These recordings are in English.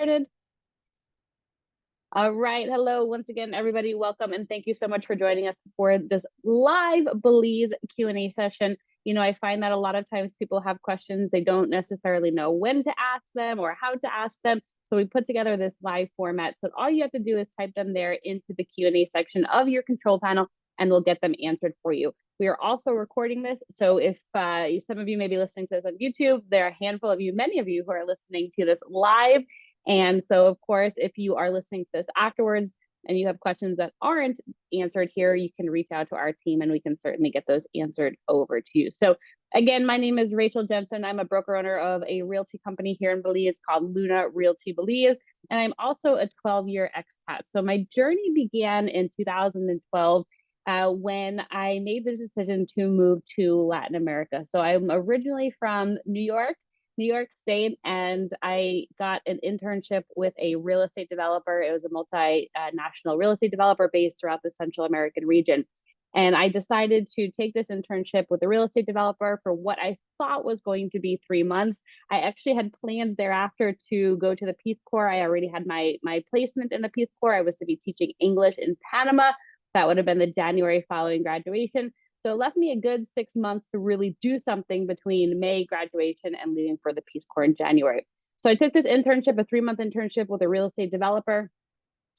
Started. All right. Hello, once again, everybody. Welcome and thank you so much for joining us for this live Belize Q&A session. I find that a lot of times people have questions. They don't necessarily know when to ask them or how to ask them. So we put together this live format. So all you have to do is type them there into the Q&A section of your control panel, and we'll get them answered for you. We are also recording this. So if some of you may be listening to this on YouTube, there are a handful of you, many of you who are listening to this live. And so, of course, if you are listening to this afterwards and you have questions that aren't answered here, you can reach out to our team and we can certainly get those answered over to you. So again, my name is Rachel Jensen. I'm a broker owner of a realty company here in Belize called Luna Realty Belize. And I'm also a 12-year expat. So my journey began in 2012 when I made the decision to move to Latin America. So I'm originally from New York State, and I got an internship with a real estate developer. It was a multinational real estate developer based throughout the Central American region. And I decided to take this internship with a real estate developer for what I thought was going to be 3 months. I actually had plans thereafter to go to the Peace Corps. I already had my placement in the Peace Corps. I was to be teaching English in Panama. That would have been the January following graduation. So it left me a good 6 months to really do something between May graduation and leaving for the Peace Corps in January. So I took this internship, a 3-month internship with a real estate developer,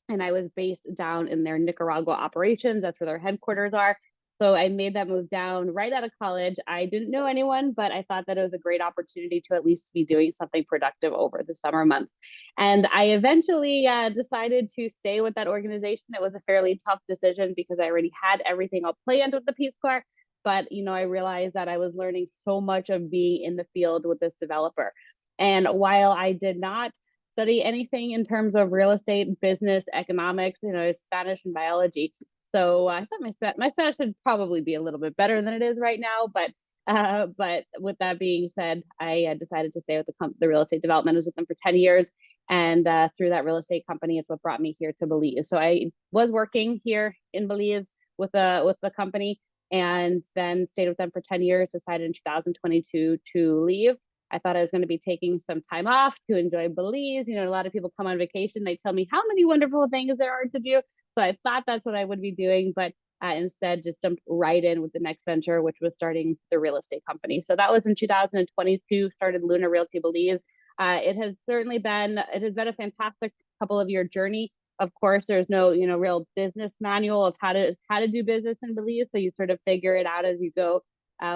and I was based down in their Nicaragua operations. That's where their headquarters are. So I made that move down right out of college. I didn't know anyone, but I thought that it was a great opportunity to at least be doing something productive over the summer months. And I eventually decided to stay with that organization. It was a fairly tough decision because I already had everything all planned with the Peace Corps. But, I realized that I was learning so much of being in the field with this developer. And while I did not study anything in terms of real estate, business, economics, Spanish and biology. So I thought my Spanish should probably be a little bit better than it is right now. But with that being said, I decided to stay with the real estate development. I was with them for 10 years. And through that real estate company is what brought me here to Belize. So I was working here in Belize with the company and then stayed with them for 10 years, decided in 2022 to leave. I thought I was going to be taking some time off to enjoy Belize. A lot of people come on vacation. They tell me how many wonderful things there are to do. So I thought that's what I would be doing, but instead just jumped right in with the next venture, which was starting the real estate company. So that was in 2022, started Luna Realty Belize. It has been a fantastic couple of year journey. Of course, there's no, real business manual of how to do business in Belize. So you sort of figure it out as you go,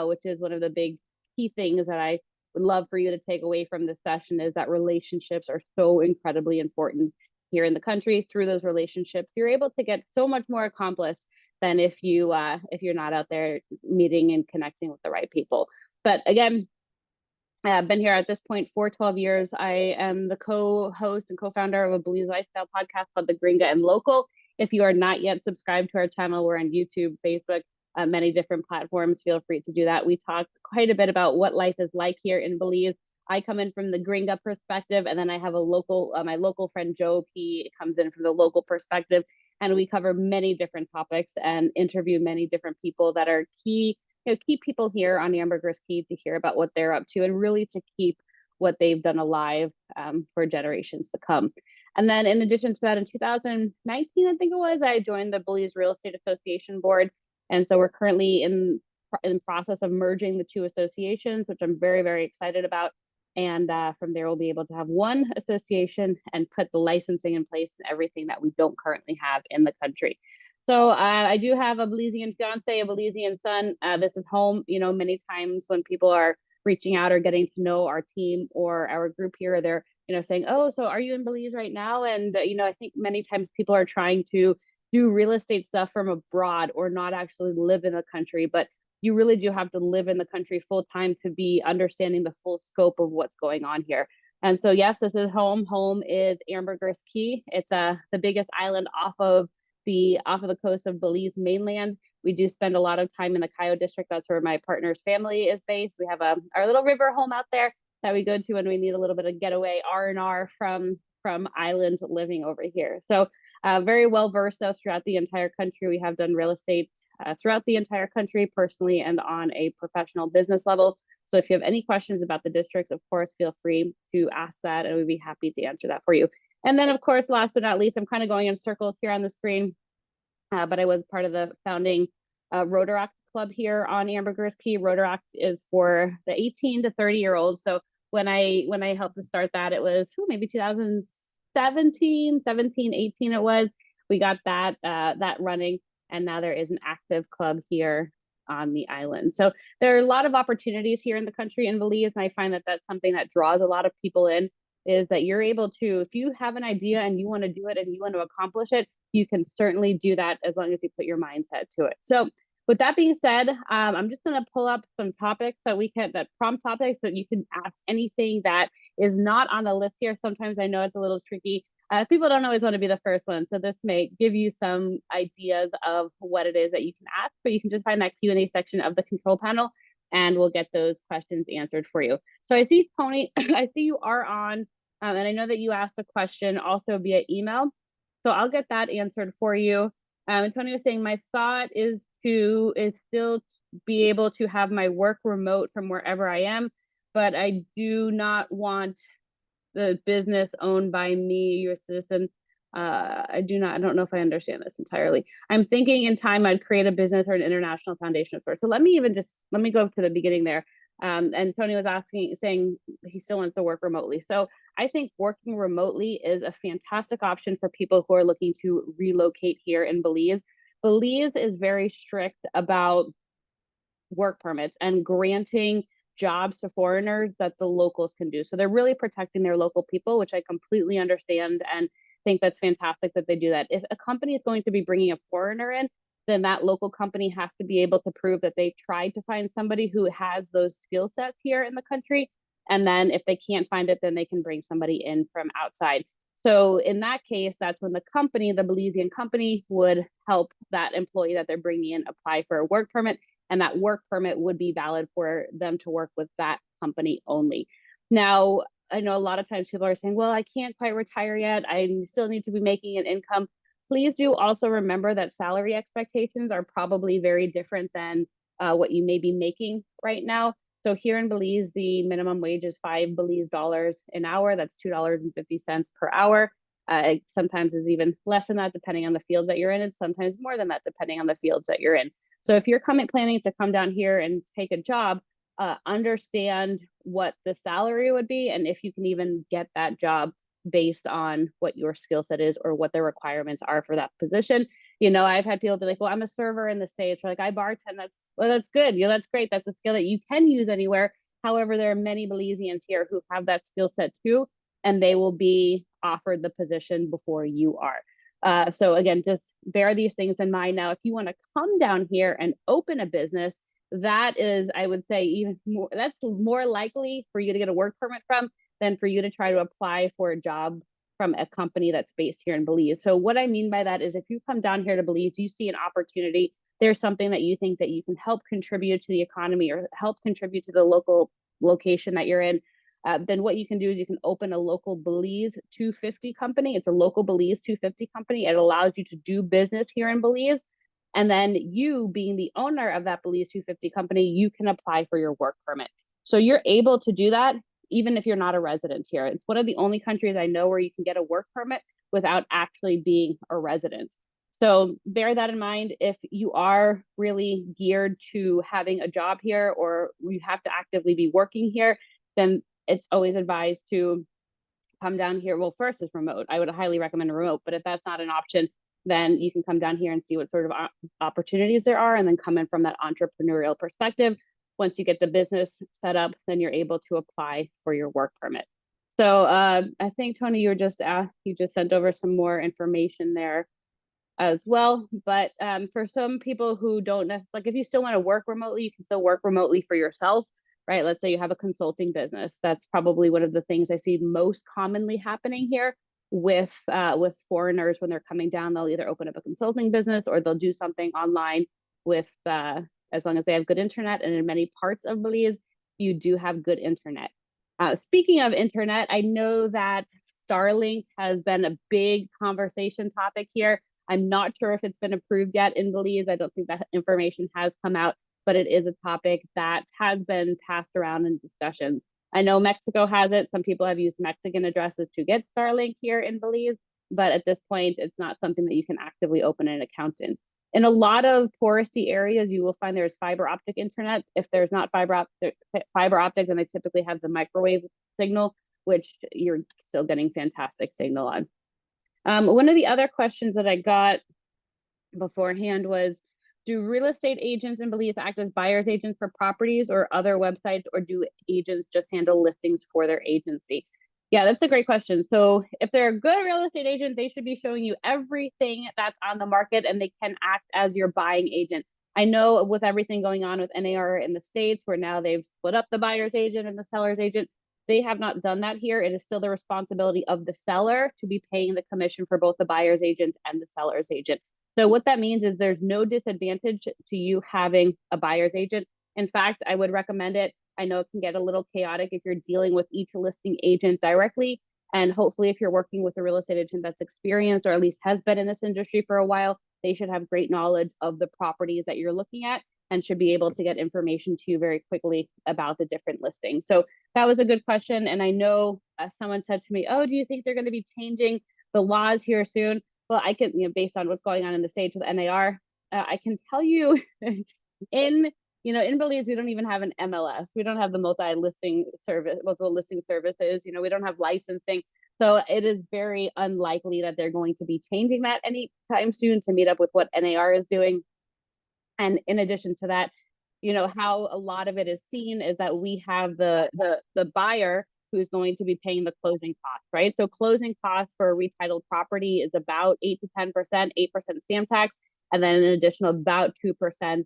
which is one of the big key things that I would love for you to take away from this session is that relationships are so incredibly important here in the country. Through those relationships, you're able to get so much more accomplished than if you're not out there meeting and connecting with the right people. But again, I've been here at this point for 12 years. I am the co-host and co-founder of a Belize lifestyle podcast called The Gringa and Local. If you are not yet subscribed to our channel, we're on YouTube, Facebook, many different platforms. Feel free to do that. We talk quite a bit about what life is like here in Belize. I come in from the Gringa perspective, and then I have my local friend Joe P comes in from the local perspective, and we cover many different topics and interview many different people that are key people here on Ambergris Key to hear about what they're up to and really to keep what they've done alive for generations to come. And then in addition to that, in 2019, I think it was, I joined the Belize Real Estate Association board. And so we're currently in process of merging the two associations, which I'm very, very excited about. And from there, we'll be able to have one association and put the licensing in place and everything that we don't currently have in the country. So I do have a Belizean fiance, a Belizean son. This is home. Many times when people are reaching out or getting to know our team or our group here, they're, saying, oh, so are you in Belize right now? And, I think many times people are trying to do real estate stuff from abroad or not actually live in the country, but you really do have to live in the country full time to be understanding the full scope of what's going on here. And so, yes, this is home. Home is Ambergris Key. It's the biggest island off of the coast of Belize mainland. We do spend a lot of time in the Cayo district. That's where my partner's family is based. We have our little river home out there that we go to when we need a little bit of getaway R&R from island living over here. So very well versed though throughout the entire country. We have done real estate throughout the entire country personally and on a professional business level. So if you have any questions about the district, of course, feel free to ask that, and we'd be happy to answer that for you. And then, of course, last but not least, I'm kind of going in circles here on the screen, but I was part of the founding Rotaract Club here on Ambergris Key. Rotaract is for the 18 to 30-year-olds. So when I helped to start that, it was maybe 2017, 17, 18 it was. We got that running, and now there is an active club here on the island. So there are a lot of opportunities here in the country in Belize, and I find that that's something that draws a lot of people in, is that you're able to, if you have an idea and you want to do it and you want to accomplish it, you can certainly do that as long as you put your mindset to it. So with that being said, I'm just going to pull up some topics that prompt topics that you can ask anything that is not on the list here. Sometimes I know it's a little tricky. People don't always want to be the first one. So this may give you some ideas of what it is that you can ask, but you can just find that Q&A section of the control panel and we'll get those questions answered for you. So I see, Tony, I see you are on, and I know that you asked a question also via email. So I'll get that answered for you. Tony was saying, my thought is still be able to have my work remote from wherever I am, but I do not want the business owned by me, U.S. citizen. I don't know if I understand this entirely. I'm thinking in time I'd create a business or an international foundation of sorts. So let me go to the beginning there. And Tony was saying he still wants to work remotely. So I think working remotely is a fantastic option for people who are looking to relocate here in Belize. Belize is very strict about work permits and granting jobs to foreigners that the locals can do. So they're really protecting their local people, which I completely understand and think that's fantastic that they do that. If a company is going to be bringing a foreigner in, then that local company has to be able to prove that they tried to find somebody who has those skill sets here in the country. And then if they can't find it, then they can bring somebody in from outside. So in that case, that's when the Belizean company would help that employee that they're bringing in apply for a work permit. And that work permit would be valid for them to work with that company only. Now, I know a lot of times people are saying, well, I can't quite retire yet. I still need to be making an income. Please do also remember that salary expectations are probably very different than what you may be making right now. So here in Belize, the minimum wage is 5 Belize dollars an hour. That's $2.50 per hour. It sometimes is even less than that, depending on the field that you're in, and sometimes more than that, depending on the fields that you're in. So if you're planning to come down here and take a job, understand what the salary would be and if you can even get that job based on what your skill set is or what the requirements are for that position. I've had people be like, well, I'm a server in the States, or like, I bartend. That's good. That's great. That's a skill that you can use anywhere. However, there are many Belizeans here who have that skill set too, and they will be offered the position before you are. So again, just bear these things in mind. Now, if you want to come down here and open a business, that is, I would say, that's more likely for you to get a work permit from than for you to try to apply for a job from a company that's based here in Belize. So what I mean by that is if you come down here to Belize, you see an opportunity, there's something that you think that you can help contribute to the economy or help contribute to the local location that you're in, then what you can do is you can open a local Belize 250 company. It's a local Belize 250 company. It allows you to do business here in Belize. And then you, being the owner of that Belize 250 company, you can apply for your work permit. So you're able to do that even if you're not a resident here. It's one of the only countries I know where you can get a work permit without actually being a resident. So bear that in mind. If you are really geared to having a job here or you have to actively be working here, then it's always advised to come down here. Well, first is remote. I would highly recommend remote, but if that's not an option, then you can come down here and see what sort of opportunities there are and then come in from that entrepreneurial perspective. Once you get the business set up, then you're able to apply for your work permit. So I think, Tony, you just sent over some more information there as well. But for some people who don't necessarily, like if you still want to work remotely, you can still work remotely for yourself, right? Let's say you have a consulting business. That's probably one of the things I see most commonly happening here with foreigners when they're coming down. They'll either open up a consulting business or they'll do something online with as long as they have good internet. And in many parts of Belize, you do have good internet. Speaking of internet, I know that Starlink has been a big conversation topic here. I'm not sure if it's been approved yet in Belize. I don't think that information has come out. but it is a topic that has been passed around in discussion. I know Mexico has it. Some people have used Mexican addresses to get Starlink here in Belize, but at this point, it's not something that you can actively open an account in. In a lot of touristy areas, you will find there's fiber optic internet. If there's not fiber optic, then they typically have the microwave signal, which you're still getting fantastic signal on. One of the other questions that I got beforehand was, do real estate agents in Belize act as buyer's agents for properties or other websites, or do agents just handle listings for their agency? Yeah, that's a great question. So if they're a good real estate agent, they should be showing you everything that's on the market, and they can act as your buying agent. I know with everything going on with NAR in the States, where now they've split up the buyer's agent and the seller's agent, they have not done that here. It is still the responsibility of the seller to be paying the commission for both the buyer's agent and the seller's agent. So what that means is there's no disadvantage to you having a buyer's agent. In fact, I would recommend it. I know it can get a little chaotic if you're dealing with each listing agent directly. And hopefully, if you're working with a real estate agent that's experienced or at least has been in this industry for a while, they should have great knowledge of the properties that you're looking at and should be able to get information to you very quickly about the different listings. So that was a good question. And I know someone said to me, oh, do you think they're going to be changing the laws here soon? Well, I can, based on what's going on in the States with NAR, I can tell you in Belize, we don't even have an MLS. We don't have the multiple listing services. We don't have licensing. So it is very unlikely that they're going to be changing that anytime soon to meet up with what NAR is doing. And in addition to that, how a lot of it is seen is that we have the buyer who's going to be paying the closing costs, right? So closing costs for a retitled property is about 8 to 10%, 8% stamp tax, and then an additional about 2%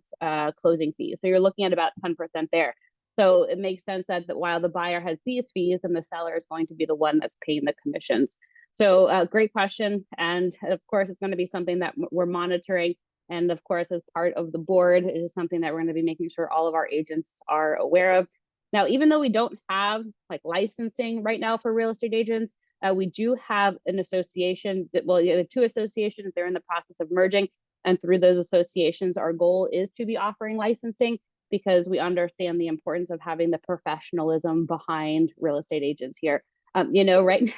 closing fees. So you're looking at about 10% there. So it makes sense that while the buyer has these fees, and the seller is going to be the one that's paying the commissions. So great question. And of course, it's going to be something that we're monitoring. And of course, as part of the board, it is something that we're going to be making sure all of our agents are aware of. Now, even though we don't have licensing right now for real estate agents, we do have an association the two associations, they're in the process of merging. And through those associations, our goal is to be offering licensing because we understand the importance of having the professionalism behind real estate agents here. Right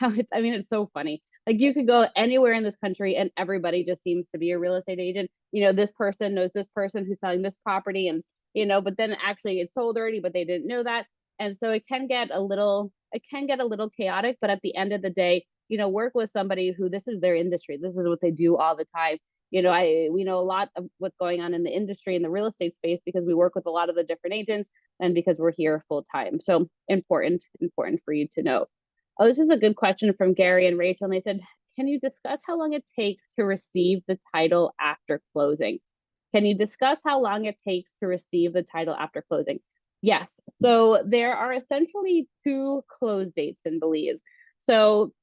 now, it's so funny. You could go anywhere in this country and everybody just seems to be a real estate agent. This person knows this person who's selling this property, and but then actually it's sold already, but they didn't know that. And so it can get a little chaotic, but at the end of the day, work with somebody who this is their industry. This is what they do all the time. We know a lot of what's going on in the industry, in the real estate space, because we work with a lot of the different agents and because we're here full time. So important for you to know. Oh, this is a good question from Gary and Rachel. And they said, can you discuss how long it takes to receive the title after closing? Can you discuss how long it takes to receive the title after closing? Yes. So there are essentially two close dates in Belize. So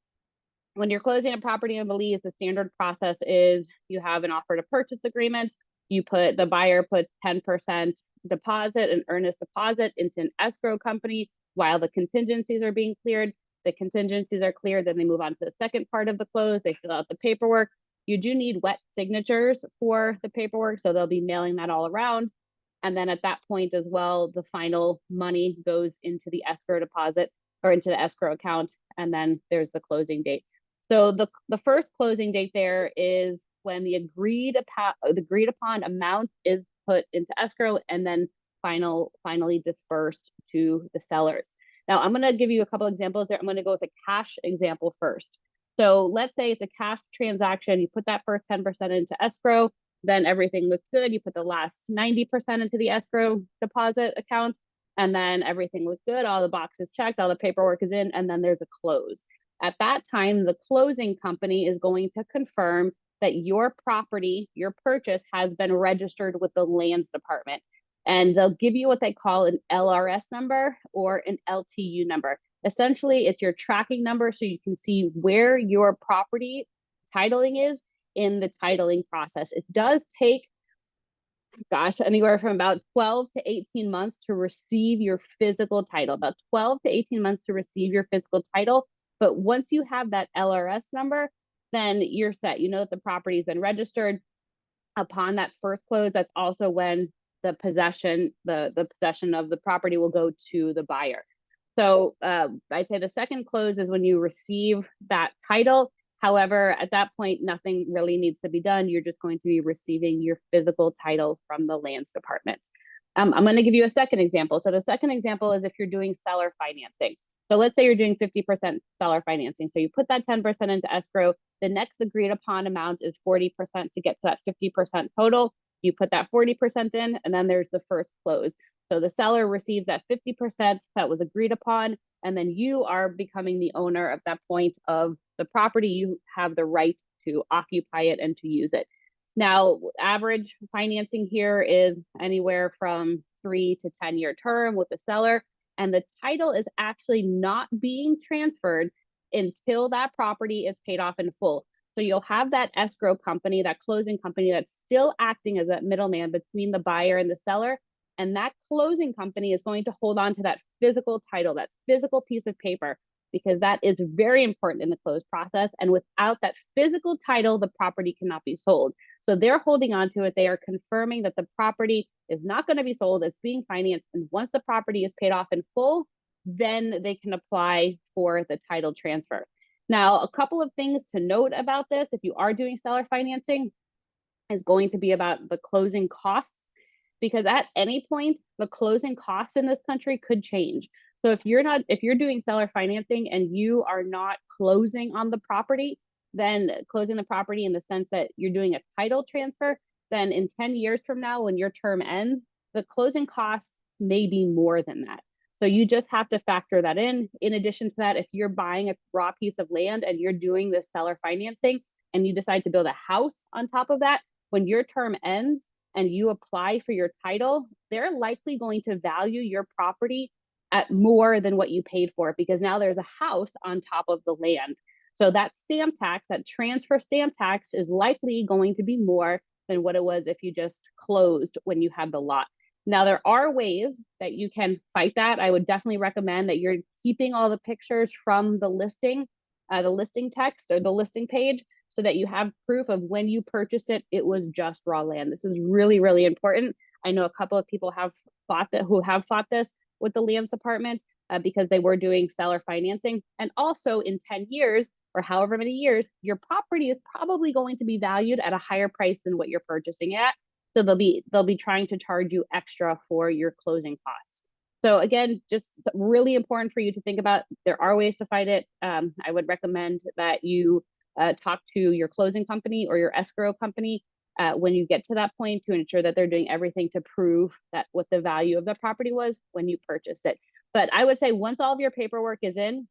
when you're closing a property in Belize, the standard process is you have an offer to purchase agreement. The buyer puts 10% deposit, an earnest deposit, into an escrow company while the contingencies are being cleared. The contingencies are cleared, then they move on to the second part of the close. They fill out the paperwork. You do need wet signatures for the paperwork, so they'll be mailing that all around. And then at that point as well, the final money goes into the escrow deposit or into the escrow account, and then there's the closing date. So the first closing date there is when the agreed upon amount is put into escrow and then finally dispersed to the sellers. Now, I'm going to give you a couple examples there. I'm going to go with a cash example first. So let's say it's a cash transaction. You put that first 10% into escrow, then everything looks good. You put the last 90% into the escrow deposit account, and then everything looks good. All the boxes checked, all the paperwork is in, and then there's a close. At that time, the closing company is going to confirm that your property, your purchase, has been registered with the lands department. And they'll give you what they call an LRS number or an LTU number. Essentially, it's your tracking number so you can see where your property titling is in the titling process. It does take, anywhere from about 12 to 18 months to receive your physical title, about 12 to 18 months to receive your physical title. But once you have that LRS number, then you're set. You know that the property's been registered. Upon that first close, that's also when the possession of the property will go to the buyer. So I'd say the second close is when you receive that title. However, at that point, nothing really needs to be done. You're just going to be receiving your physical title from the lands department. I'm going to give you a second example. So the second example is if you're doing seller financing. So let's say you're doing 50% seller financing. So you put that 10% into escrow. The next agreed upon amount is 40% to get to that 50% total. You put that 40% in, and then there's the first close. So the seller receives that 50% that was agreed upon, and then you are becoming the owner at that point of the property. You have the right to occupy it and to use it. Now, average financing here is anywhere from 3 to 10-year term with the seller, and the title is actually not being transferred until that property is paid off in full. So you'll have that escrow company, that closing company that's still acting as that middleman between the buyer and the seller. And that closing company is going to hold on to that physical title, that physical piece of paper, because that is very important in the close process. And without that physical title, the property cannot be sold. So they're holding on to it. They are confirming that the property is not going to be sold. It's being financed. And once the property is paid off in full, then they can apply for the title transfer. Now, a couple of things to note about this, if you are doing seller financing, is going to be about the closing costs, because at any point, the closing costs in this country could change. So if you're doing seller financing and you are not closing on the property, then closing the property in the sense that you're doing a title transfer, then in 10 years from now, when your term ends, the closing costs may be more than that. So you just have to factor that in. In addition to that, if you're buying a raw piece of land and you're doing this seller financing and you decide to build a house on top of that, when your term ends and you apply for your title, they're likely going to value your property at more than what you paid for it, because now there's a house on top of the land. So that stamp tax, that transfer stamp tax, is likely going to be more than what it was if you just closed when you had the lot. Now, there are ways that you can fight that. I would definitely recommend that you're keeping all the pictures from the listing text or the listing page, so that you have proof of when you purchased it, it was just raw land. This is really, really important. I know a couple of people who have fought this with the lands department because they were doing seller financing. And also in 10 years or however many years, your property is probably going to be valued at a higher price than what you're purchasing at. So they'll be trying to charge you extra for your closing costs. So again, just really important for you to think about. There are ways to fight it. I would recommend that you talk to your closing company or your escrow company when you get to that point, to ensure that they're doing everything to prove that what the value of the property was when you purchased it. But I would say once all of your paperwork is in,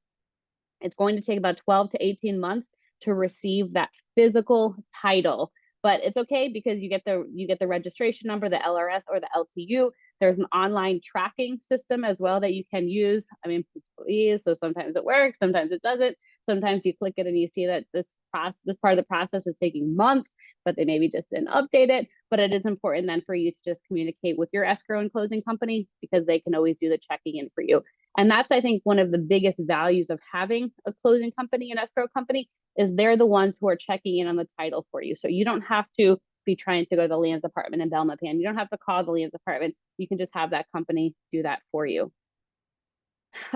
it's going to take about 12 to 18 months to receive that physical title. But it's okay, because you get the registration number, the LRS or the LTU. There's an online tracking system as well that you can use. I mean, Belize, so sometimes it works, sometimes it doesn't. Sometimes you click it and you see that this part of the process is taking months, but they maybe just didn't update it. But it is important then for you to just communicate with your escrow and closing company, because they can always do the checking in for you. And that's, I think, one of the biggest values of having a closing company and escrow company, is they're the ones who are checking in on the title for you. So you don't have to be trying to go to the lands department in Belmopan. You don't have to call the lands department. You can just have that company do that for you.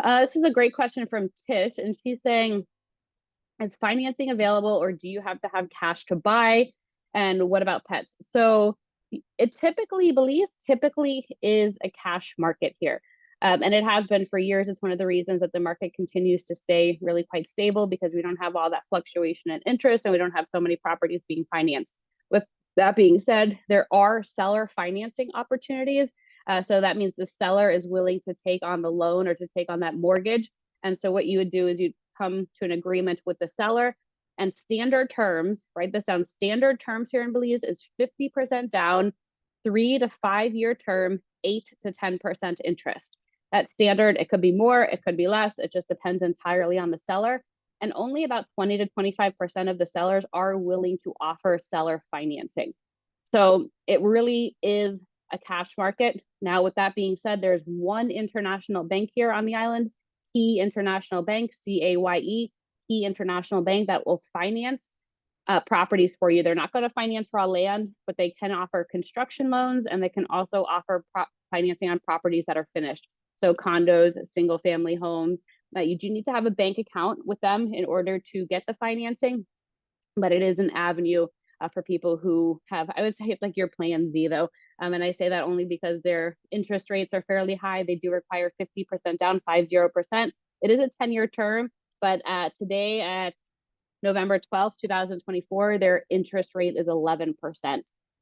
This is a great question from Tish, and she's saying, is financing available, or do you have to have cash to buy? And what about pets? So Belize typically is a cash market here. And it has been for years. It's one of the reasons that the market continues to stay really quite stable, because we don't have all that fluctuation in interest, and we don't have so many properties being financed. With that being said, there are seller financing opportunities. So that means the seller is willing to take on the loan or to take on that mortgage. And so what you would do is you'd come to an agreement with the seller, and standard terms, write this down, standard terms here in Belize is 50% down, 3 to 5 year term, 8 to 10% interest. That's standard. It could be more, it could be less. It just depends entirely on the seller. And only about 20 to 25% of the sellers are willing to offer seller financing. So it really is a cash market. Now, with that being said, there's one international bank here on the island, Key International Bank, CAYE, Key International Bank, that will finance properties for you. They're not going to finance raw land, but they can offer construction loans, and they can also offer financing on properties that are finished. So condos, single family homes. You do need to have a bank account with them in order to get the financing, but it is an avenue for people who have, I would say it's like your plan Z though. And I say that only because their interest rates are fairly high. They do require 50% down, 50%. It is a 10-year term, but today at November 12th, 2024, their interest rate is 11%.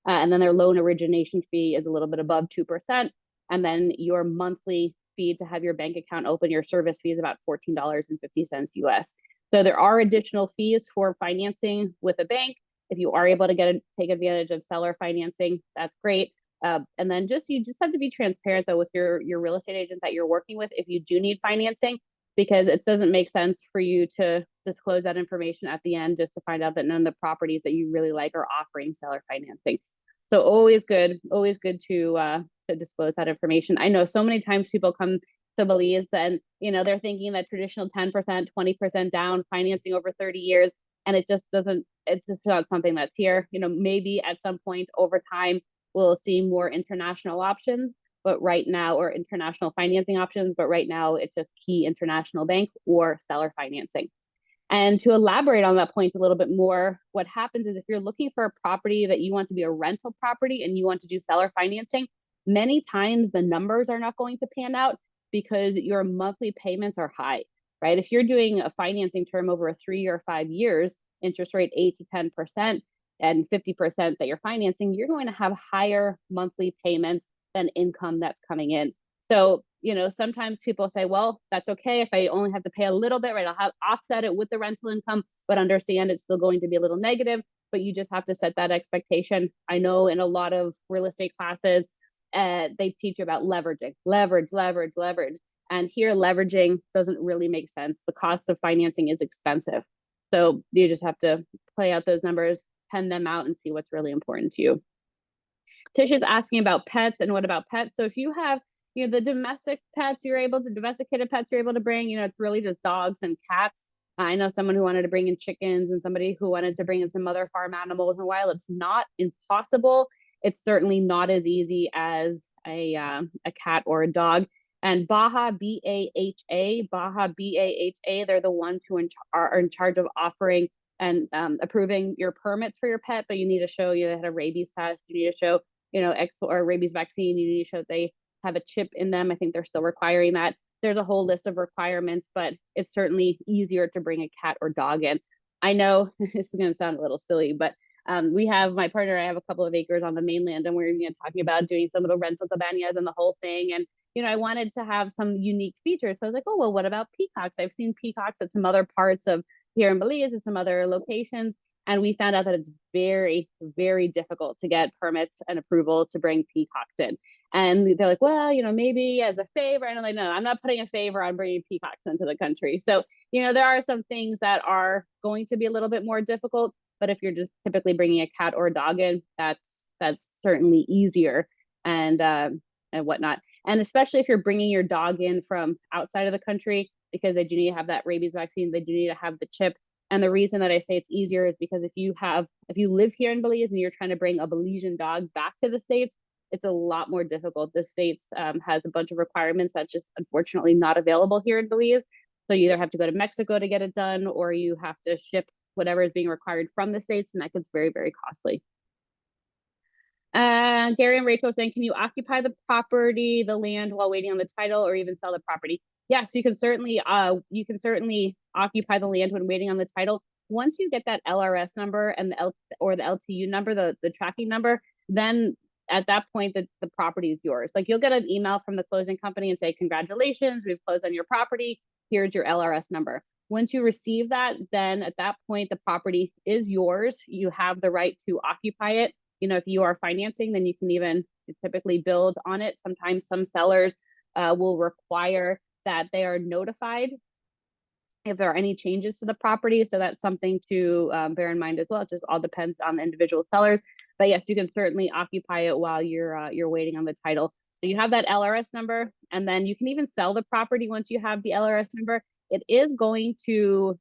And then their loan origination fee is a little bit above 2%. And then your monthly fee to have your bank account open, your service fee is about $14.50 US. So there are additional fees for financing with a bank. If you are able to take advantage of seller financing, that's great. And then you just have to be transparent though with your real estate agent that you're working with if you do need financing, because it doesn't make sense for you to disclose that information at the end just to find out that none of the properties that you really like are offering seller financing. So always good to disclose that information. I know so many times people come to Belize and they're thinking that traditional 10%, 20% down financing over 30 years, and it's just not something that's here. Maybe at some point over time we'll see more international options, but right now, or international financing options, but right now it's just key international bank or seller financing. And to elaborate on that point a little bit more, what happens is if you're looking for a property that you want to be a rental property and you want to do seller financing, many times the numbers are not going to pan out because your monthly payments are high, right? If you're doing a financing term over a 3 or 5 years, interest rate 8 to 10% and 50% that you're financing, you're going to have higher monthly payments than income that's coming in. So, sometimes people say, well, that's okay if I only have to pay a little bit, right? I'll offset it with the rental income, but understand it's still going to be a little negative, but you just have to set that expectation. I know in a lot of real estate classes, they teach you about leveraging, leverage. And here leveraging doesn't really make sense. The cost of financing is expensive. So you just have to play out those numbers, pen them out, and see what's really important to you. Tish is asking about pets and what about pets? So if you have the domesticated pets you're able to bring, it's really just dogs and cats. I know someone who wanted to bring in chickens and somebody who wanted to bring in some other farm animals. And while it's not impossible, it's certainly not as easy as a cat or a dog. And Baja, B-A-H-A, they're the ones who are in charge of offering and approving your permits for your pet, but you need to show you had a rabies test, you need to show, or rabies vaccine, you need to show they have a chip in them. I think they're still requiring that. There's a whole list of requirements, but it's certainly easier to bring a cat or dog in. I know this is going to sound a little silly, but my partner and I have a couple of acres on the mainland, and we're talking about doing some little rental cabanas and the whole thing. And, I wanted to have some unique features. So I was like, oh, well, what about peacocks? I've seen peacocks at some other parts of here in Belize and some other locations. And we found out that it's very, very difficult to get permits and approvals to bring peacocks in. And they're like, well, maybe as a favor. And I'm like, no, I'm not putting a favor on bringing peacocks into the country. So, there are some things that are going to be a little bit more difficult. But if you're just typically bringing a cat or a dog in, that's certainly easier and whatnot. And especially if you're bringing your dog in from outside of the country, because they do need to have that rabies vaccine, they do need to have the chip. And the reason that I say it's easier is because if you live here in Belize and you're trying to bring a Belizean dog back to the States, it's a lot more difficult. The States has a bunch of requirements that's just unfortunately not available here in Belize. So you either have to go to Mexico to get it done, or you have to ship whatever is being required from the States, and that gets very, very costly. Gary and Rachel saying, can you occupy the property, the land, while waiting on the title, or even sell the property? Yes, you can certainly occupy the land when waiting on the title. Once you get that LRS number and the LTU number, the tracking number, then at that point the property is yours. Like, you'll get an email from the closing company and say, congratulations, we've closed on your property. Here's your LRS number. Once you receive that, then at that point the property is yours. You have the right to occupy it. If you are financing, then you can even typically build on it. Sometimes some sellers will require that they are notified if there are any changes to the property. So that's something to bear in mind as well. It just all depends on the individual sellers. But yes, you can certainly occupy it while you're waiting on the title. So you have that LRS number, and then you can even sell the property once you have the LRS number. It is going to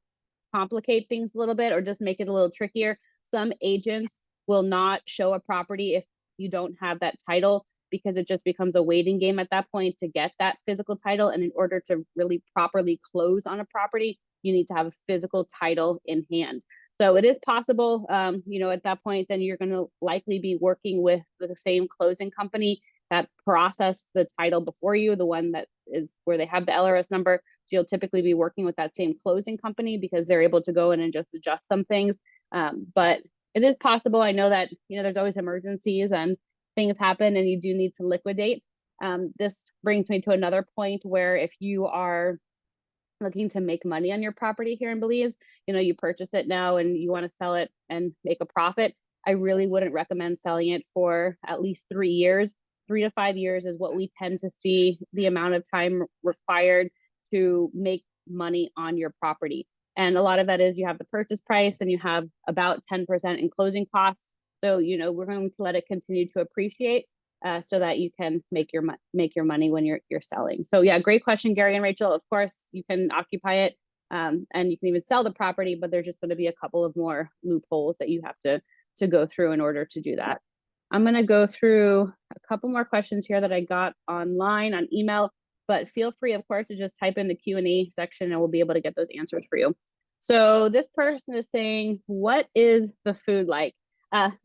complicate things a little bit or just make it a little trickier. Some agents will not show a property if you don't have that title, because it just becomes a waiting game at that point to get that physical title. And in order to really properly close on a property, you need to have a physical title in hand. So it is possible, at that point, then you're going to likely be working with the same closing company that processed the title before you, the one that is where they have the LRS number. So you'll typically be working with that same closing company because they're able to go in and just adjust some things. But it is possible. I know that, there's always emergencies and things happen and you do need to liquidate. This brings me to another point where if you are looking to make money on your property here in Belize, you purchase it now and you want to sell it and make a profit, I really wouldn't recommend selling it for at least 3 years. 3 to 5 years is what we tend to see the amount of time required to make money on your property. And a lot of that is you have the purchase price and you have about 10% in closing costs. So, we're going to let it continue to appreciate so that you can make your money when you're selling. So yeah, great question, Gary and Rachel. Of course, you can occupy it and you can even sell the property, but there's just going to be a couple of more loopholes that you have to go through in order to do that. I'm going to go through a couple more questions here that I got online on email, but feel free, of course, to just type in the Q&A section and we'll be able to get those answers for you. So this person is saying, what is the food like?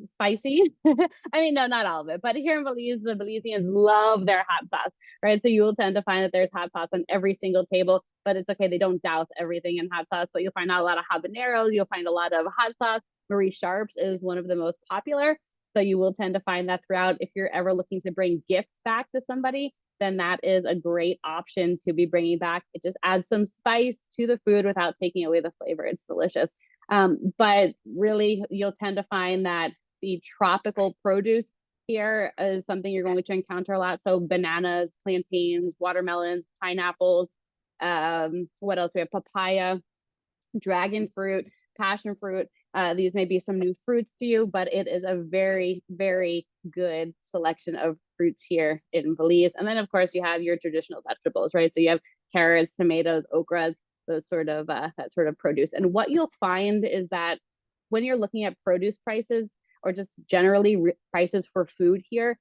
Spicy. I mean, no, not all of it, but here in Belize, the Belizeans love their hot sauce, right? So you will tend to find that there's hot sauce on every single table, but it's okay. They don't douse everything in hot sauce, but you'll find out a lot of habaneros. You'll find a lot of hot sauce. Marie Sharp's is one of the most popular. So you will tend to find that throughout. If you're ever looking to bring gifts back to somebody, then that is a great option to be bringing back. It just adds some spice to the food without taking away the flavor. It's delicious. But really, you'll tend to find that the tropical produce here is something you're going to encounter a lot. So bananas, plantains, watermelons, pineapples. What else? We have papaya, dragon fruit, passion fruit. These may be some new fruits to you, but it is a very, very good selection of fruits here in Belize. And then, of course, you have your traditional vegetables, right? So you have carrots, tomatoes, okras, those sort of that sort of produce. And what you'll find is that when you're looking at produce prices or just generally prices for food here,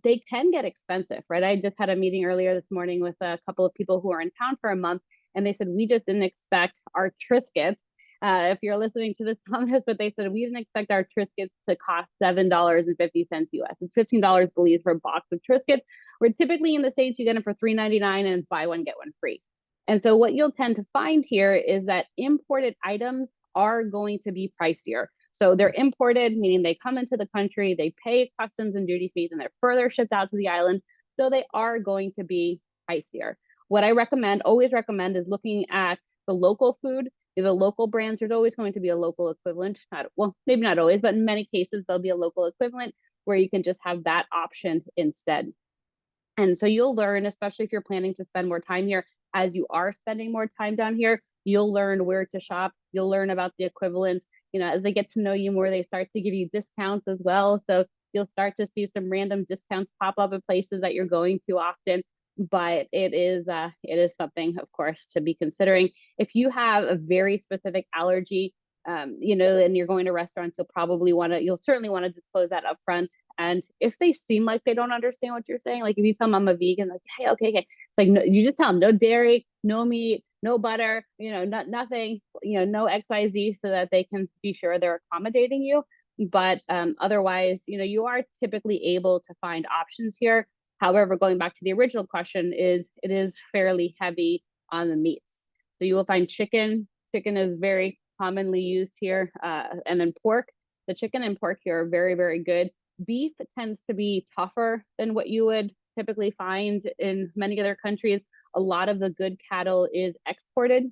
they can get expensive, right? I just had a meeting earlier this morning with a couple of people who are in town for a month, and they said, we just didn't expect our Triscuits. If you're listening to this, Thomas, but they said we didn't expect our Triscuits to cost $7.50 US. It's $15 Belize for a box of Triscuits. Where typically in the States, you get them for $3.99 and buy one, get one free. And so what you'll tend to find here is that imported items are going to be pricier. So they're imported, meaning they come into the country, they pay customs and duty fees, and they're further shipped out to the island. So they are going to be pricier. What I always recommend, is looking at the local food, the local brands. There's always going to be a local equivalent. Well, maybe not always, but in many cases, there'll be a local equivalent where you can just have that option instead. And so you'll learn, especially if you're planning to spend more time here, as you are spending more time down here, you'll learn where to shop. You'll learn about the equivalents. As they get to know you more, they start to give you discounts as well. So you'll start to see some random discounts pop up at places that you're going to often. But it is something, of course, to be considering. If you have a very specific allergy, and you're going to restaurants, you'll certainly want to disclose that up front. And if they seem like they don't understand what you're saying, like if you tell them I'm a vegan, like, hey, okay. It's like, no, you just tell them no dairy, no meat, no butter, nothing, no XYZ, so that they can be sure they're accommodating you. But otherwise, you are typically able to find options here. However, going back to the original question, it is fairly heavy on the meats. So you will find chicken. Chicken is very commonly used here, and then pork. The chicken and pork here are very, very good. Beef tends to be tougher than what you would typically find in many other countries. A lot of the good cattle is exported.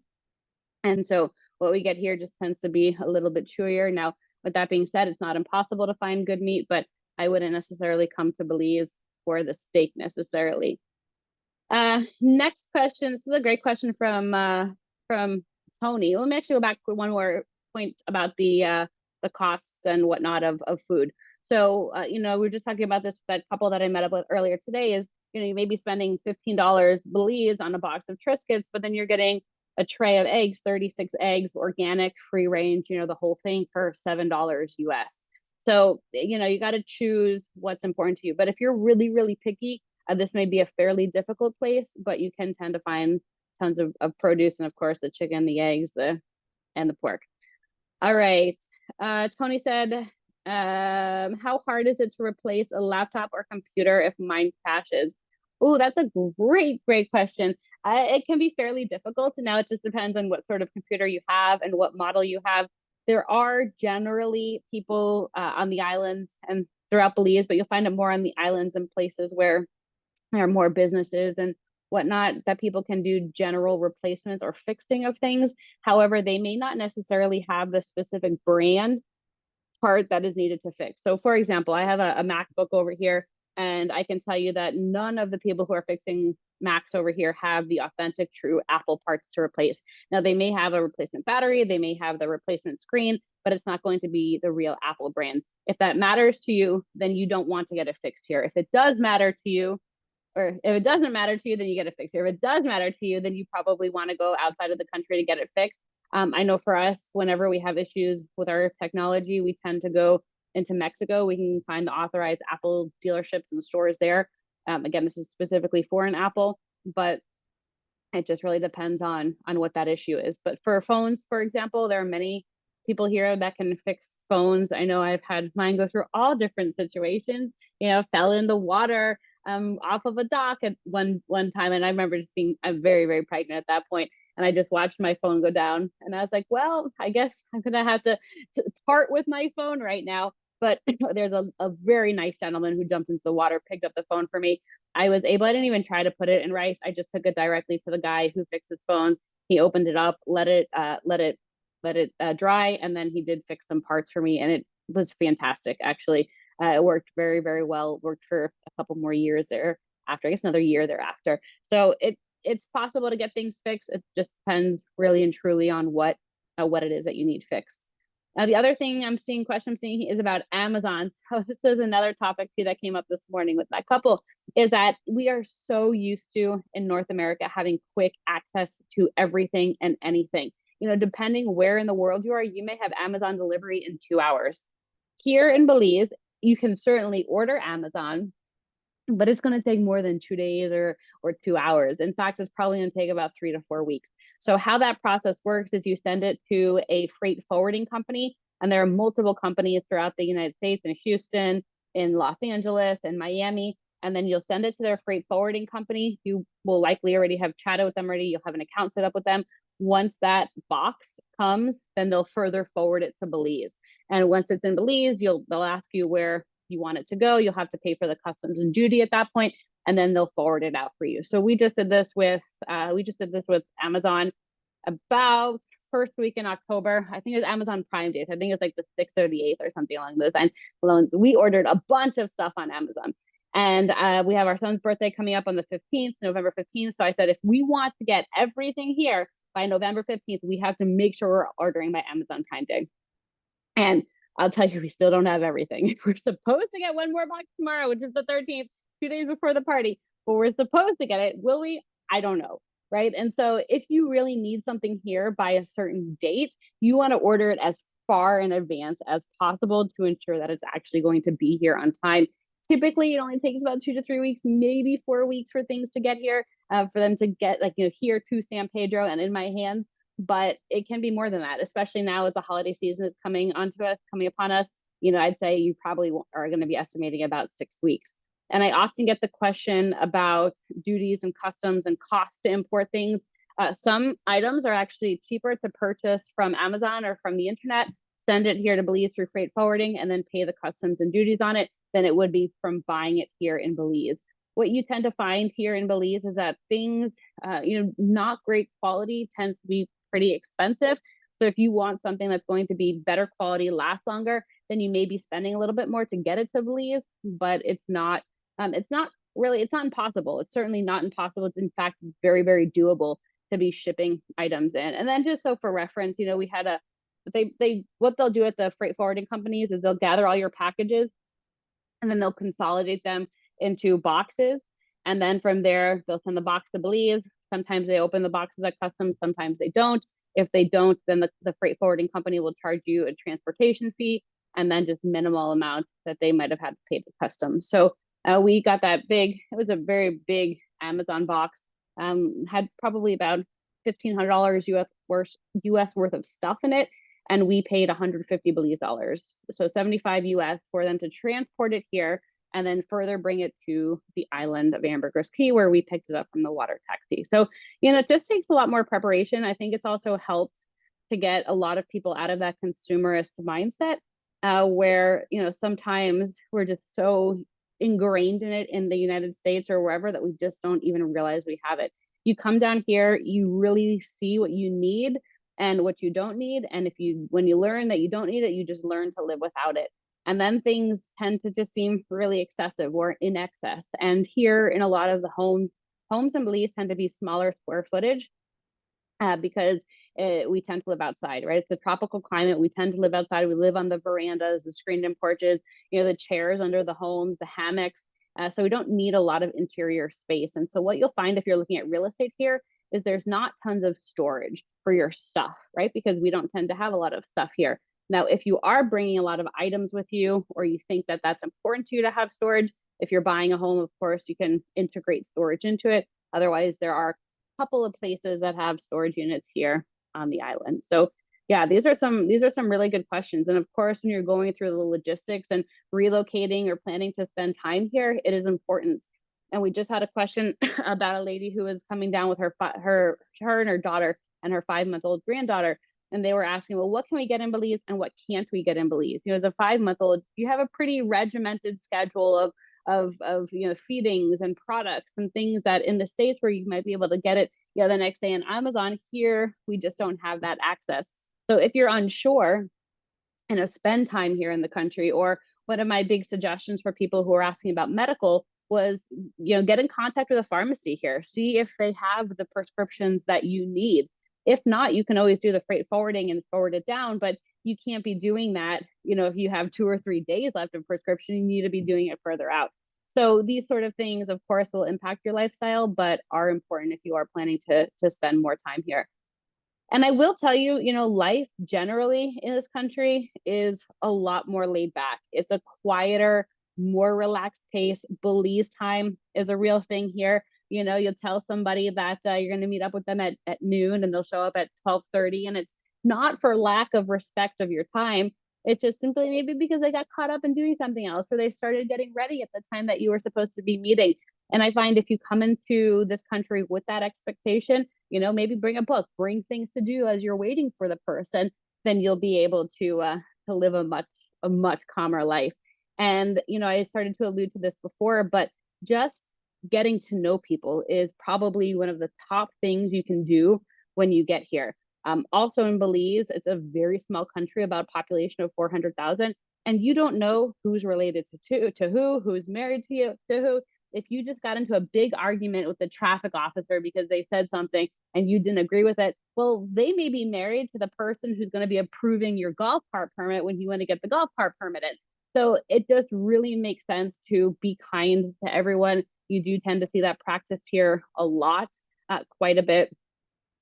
And so what we get here just tends to be a little bit chewier. Now, with that being said, it's not impossible to find good meat, but I wouldn't necessarily come to Belize for the steak necessarily. Next question. This is a great question from Tony. Let me actually go back with one more point about the costs and whatnot of food. So, we were just talking about this, that couple that I met up with earlier today is, you may be spending $15 Belize on a box of Triscuits, but then you're getting a tray of eggs, 36 eggs, organic, free range, you know, the whole thing for $7 US. So, you know, you got to choose what's important to you. But if you're really, really picky, this may be a fairly difficult place, but you can tend to find tons of produce, and of course the chicken, the eggs, and the pork. All right. Tony said, how hard is it to replace a laptop or computer if mine crashes? Oh, that's a great question. It can be fairly difficult. Now it just depends on what sort of computer you have and what model you have. There are generally people on the islands and throughout Belize, but you'll find it more on the islands and places where there are more businesses and whatnot, that people can do general replacements or fixing of things. However, they may not necessarily have the specific brand part that is needed to fix. So for example, I have a MacBook over here, and I can tell you that none of the people who are fixing Macs over here have the authentic, true Apple parts to replace. Now, they may have a replacement battery, they may have the replacement screen, but it's not going to be the real Apple brand. If that matters to you, then you don't want to get it fixed here. If it does matter to you, or if it doesn't matter to you, then you get it fixed here. If it does matter to you, then you probably want to go outside of the country to get it fixed. I know for us, whenever we have issues with our technology, we tend to go into Mexico. We can find the authorized Apple dealerships and stores there. Again, this is specifically for an Apple, but it just really depends on what that issue is. But for phones, for example, there are many people here that can fix phones. I know I've had mine go through all different situations. You know, fell in the water off of a dock at one time, and I remember just being very pregnant at that point, and I just watched my phone go down, and I was like, well, I guess I'm gonna have to part with my phone right now. But there's a very nice gentleman who jumped into the water, picked up the phone for me. I didn't even try to put it in rice. I just took it directly to the guy who fixes phones. He opened it up, let it dry, and then he did fix some parts for me, and it was fantastic. Actually, it worked very well. Worked for a couple more years there after, I guess another year thereafter. So it's possible to get things fixed. It just depends really and truly on what it is that you need fixed. Now, the other thing I'm seeing is about Amazon. So this is another topic too that came up this morning with that couple, is that we are so used to in North America having quick access to everything and anything. You know, depending where in the world you are, you may have Amazon delivery in 2 hours. Here in Belize, you can certainly order Amazon, but it's going to take more than 2 days or 2 hours. In fact, it's probably going to take about 3 to 4 weeks. So how that process works is you send it to a freight forwarding company, and there are multiple companies throughout the United States, in Houston, in Los Angeles, and Miami, and then you'll send it to their freight forwarding company. You will likely already have chatted with them already. You'll have an account set up with them. Once that box comes, then they'll further forward it to Belize. And once it's in Belize, they'll ask you where you want it to go. You'll have to pay for the customs and duty at that point, and then they'll forward it out for you. So we just did this with Amazon about first week in October. I think it was Amazon Prime Days. I think it's like the 6th or the 8th or something along those lines. We ordered a bunch of stuff on Amazon. And we have our son's birthday coming up on the 15th, November 15th. So I said, if we want to get everything here by November 15th, we have to make sure we're ordering by Amazon Prime Day. And I'll tell you, we still don't have everything. We're supposed to get one more box tomorrow, which is the 13th, 2 days before the party, but we're supposed to get it. Will we? I don't know. Right. And so if you really need something here by a certain date, you want to order it as far in advance as possible to ensure that it's actually going to be here on time. Typically, it only takes about 2 to 3 weeks, maybe 4 weeks for things to get here, for them to get here to San Pedro and in my hands. But it can be more than that, especially now as the holiday season is coming upon us. I'd say you probably are going to be estimating about 6 weeks. And I often get the question about duties and customs and costs to import things. Some items are actually cheaper to purchase from Amazon or from the internet, send it here to Belize through freight forwarding, and then pay the customs and duties on it than it would be from buying it here in Belize. What you tend to find here in Belize is that things, not great quality tends to be pretty expensive. So if you want something that's going to be better quality, last longer, then you may be spending a little bit more to get it to Belize, but it's not impossible. It's certainly not impossible. It's in fact very, very doable to be shipping items in. And then just so for reference, we had what they'll do at the freight forwarding companies is they'll gather all your packages and then they'll consolidate them into boxes. And then from there, they'll send the box to Belize, Sometimes they open the boxes at customs, sometimes they don't. If they don't, then the freight forwarding company will charge you a transportation fee and then just minimal amount that they might have had to pay to customs. So we got that big, it was a very big Amazon box, had probably about $1,500 US worth of stuff in it. And we paid 150 Belize dollars. So 75 US for them to transport it here and then further bring it to the island of Ambergris Caye, where we picked it up from the water taxi. So, it just takes a lot more preparation. I think it's also helped to get a lot of people out of that consumerist mindset, where, sometimes we're just so ingrained in it in the United States or wherever that we just don't even realize we have it. You come down here, you really see what you need and what you don't need. And when you learn that you don't need it, you just learn to live without it. And then things tend to just seem really excessive or in excess. And here in a lot of the homes in Belize tend to be smaller square footage, because we tend to live outside, right? It's a tropical climate. We tend to live outside. We live on the verandas, the screened-in porches, the chairs under the homes, the hammocks. So we don't need a lot of interior space. And so what you'll find if you're looking at real estate here is there's not tons of storage for your stuff, right? Because we don't tend to have a lot of stuff here. Now, if you are bringing a lot of items with you, or you think that that's important to you to have storage, if you're buying a home, of course, you can integrate storage into it. Otherwise, there are a couple of places that have storage units here on the island. So yeah, these are some really good questions. And of course, when you're going through the logistics and relocating or planning to spend time here, it is important. And we just had a question about a lady who was coming down with her and her daughter and her 5-month-old granddaughter. And they were asking, well, what can we get in Belize and what can't we get in Belize? As a 5-month-old, you have a pretty regimented schedule of feedings and products and things that in the States where you might be able to get it the next day on Amazon. Here, we just don't have that access. So if you're unsure and spend time here in the country, or one of my big suggestions for people who are asking about medical was, get in contact with a pharmacy here, see if they have the prescriptions that you need. If not, you can always do the freight forwarding and forward it down, but you can't be doing that. If you have 2 or 3 days left of prescription, you need to be doing it further out. So these sort of things, of course, will impact your lifestyle, but are important if you are planning to spend more time here. And I will tell you, life generally in this country is a lot more laid back. It's a quieter, more relaxed pace. Belize time is a real thing here. You'll tell somebody that you're going to meet up with them at noon and they'll show up at 12:30, and it's not for lack of respect of your time. It's just simply maybe because they got caught up in doing something else, or they started getting ready at the time that you were supposed to be meeting. And I find if you come into this country with that expectation, maybe bring a book, bring things to do as you're waiting for the person, then you'll be able to live a much calmer life. And, I started to allude to this before, but just getting to know people is probably one of the top things you can do when you get here. Also in Belize, it's a very small country, about a population of 400,000, and you don't know who's related to who, who's married to who. If you just got into a big argument with the traffic officer because they said something and you didn't agree with it, well, they may be married to the person who's going to be approving your golf cart permit when you want to get the golf cart permitted. So it just really makes sense to be kind to everyone. You do tend to see that practice here a lot, quite a bit,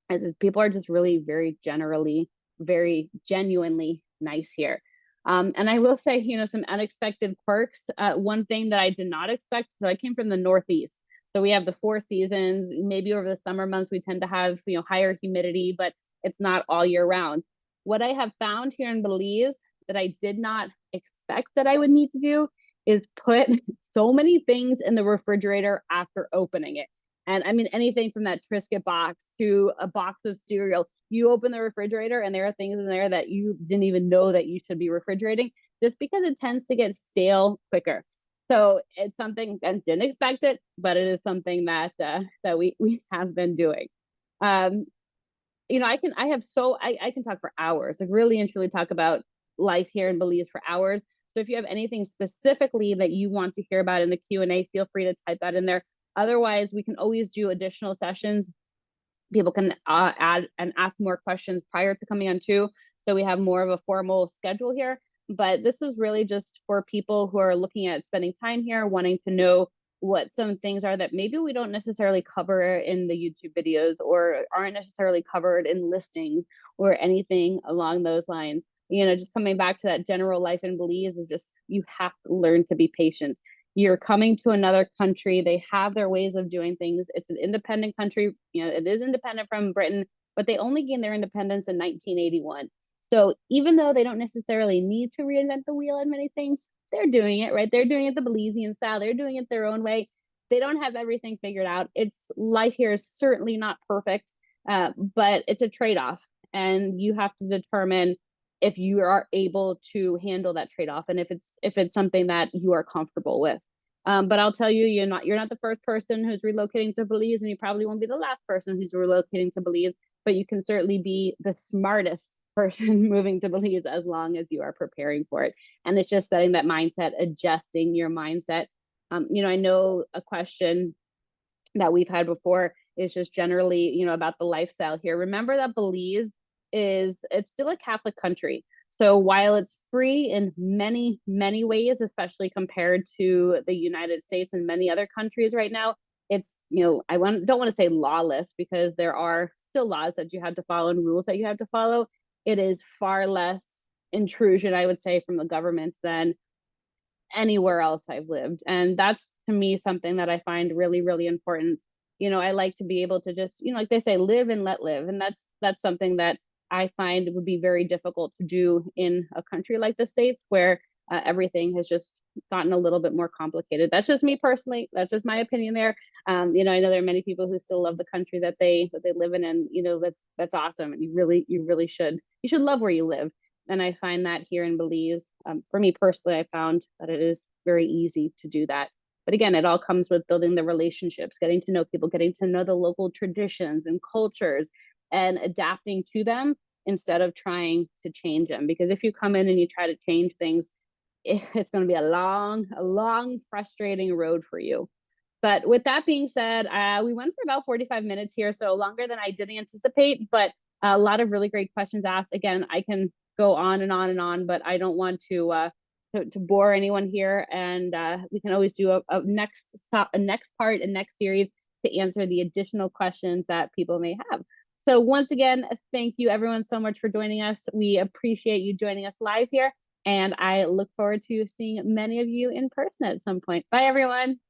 as people are just really very generally, very genuinely nice here. And I will say, some unexpected quirks. One thing that I did not expect, so I came from the Northeast. So we have the 4 seasons. Maybe over the summer months, we tend to have, higher humidity, but it's not all year round. What I have found here in Belize that I did not expect that I would need to do is put so many things in the refrigerator after opening it. And I mean, anything from that Triscuit box to a box of cereal. You open the refrigerator and there are things in there that you didn't even know that you should be refrigerating, just because it tends to get stale quicker. So it's something I didn't expect it, but it is something that we have been doing. I can talk for hours, like really and truly talk about life here in Belize for hours. So if you have anything specifically that you want to hear about in the Q&A, feel free to type that in there. Otherwise, we can always do additional sessions. People can add and ask more questions prior to coming on too. So we have more of a formal schedule here. But this was really just for people who are looking at spending time here, wanting to know what some things are that maybe we don't necessarily cover in the YouTube videos or aren't necessarily covered in listings or anything along those lines. Just coming back to that general life in Belize is just, you have to learn to be patient. You're coming to another country. They have their ways of doing things. It's an independent country. It is independent from Britain, but they only gained their independence in 1981. So even though they don't necessarily need to reinvent the wheel in many things, they're doing it, right? They're doing it the Belizean style. They're doing it their own way. They don't have everything figured out. Life here is certainly not perfect, but it's a trade-off, and you have to determine if you are able to handle that trade-off, and if it's something that you are comfortable with. But I'll tell you, you're not the first person who's relocating to Belize, and you probably won't be the last person who's relocating to Belize, but you can certainly be the smartest person moving to Belize as long as you are preparing for it. And it's just setting that mindset, adjusting your mindset. I know a question that we've had before is just generally, about the lifestyle here. Remember that Belize it's still a Catholic country. So while it's free in many, many ways, especially compared to the United States and many other countries right now, it's, don't want to say lawless, because there are still laws that you have to follow and rules that you have to follow. It is far less intrusion, I would say, from the government than anywhere else I've lived. And that's, to me, something that I find really, really important. I like to be able to just, like they say, live and let live. And that's something that I find would be very difficult to do in a country like the States, where everything has just gotten a little bit more complicated. That's just me personally. That's just my opinion there. I know there are many people who still love the country that they live in, and that's awesome. And you really should love where you live. And I find that here in Belize, for me personally, I found that it is very easy to do that. But again, it all comes with building the relationships, getting to know people, getting to know the local traditions and cultures, and adapting to them instead of trying to change them. Because if you come in and you try to change things, it's going to be a long, frustrating road for you. But with that being said, we went for about 45 minutes here, so longer than I did anticipate, but a lot of really great questions asked. Again, I can go on and on and on, but I don't want to bore anyone here. And we can always do a next part, a next series, to answer the additional questions that people may have. So once again, thank you everyone so much for joining us. We appreciate you joining us live here, and I look forward to seeing many of you in person at some point. Bye, everyone.